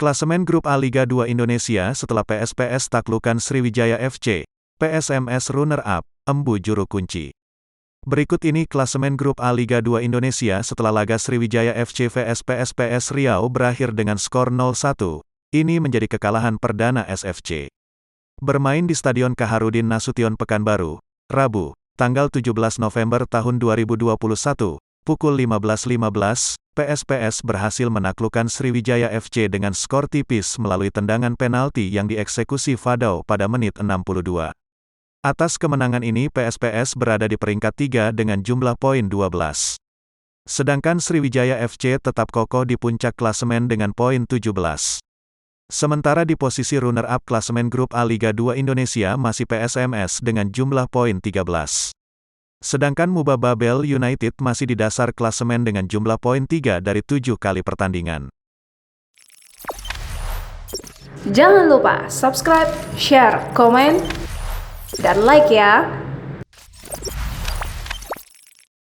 Klasemen Grup A Liga 2 Indonesia setelah PSPS taklukan Sriwijaya FC, PSMS runner-up, Embu juru kunci. Berikut ini klasemen Grup A Liga 2 Indonesia setelah laga Sriwijaya FC vs PSPS Riau berakhir dengan skor 0-1. Ini menjadi kekalahan perdana SFC. Bermain di Stadion Kaharudin Nasution Pekanbaru, Rabu, tanggal 17 November tahun 2021, pukul 15.15, PSPS berhasil menaklukkan Sriwijaya FC dengan skor tipis melalui tendangan penalti yang dieksekusi Fadau pada menit 62. Atas kemenangan ini PSPS berada di peringkat 3 dengan jumlah poin 12. Sedangkan Sriwijaya FC tetap kokoh di puncak klasemen dengan poin 17. Sementara di posisi runner-up klasemen Grup A Liga 2 Indonesia masih PSMS dengan jumlah poin 13. Sedangkan Muba Babel United masih di dasar klasemen dengan jumlah poin 3 dari 7 kali pertandingan. Jangan lupa subscribe, share, komen, dan like ya!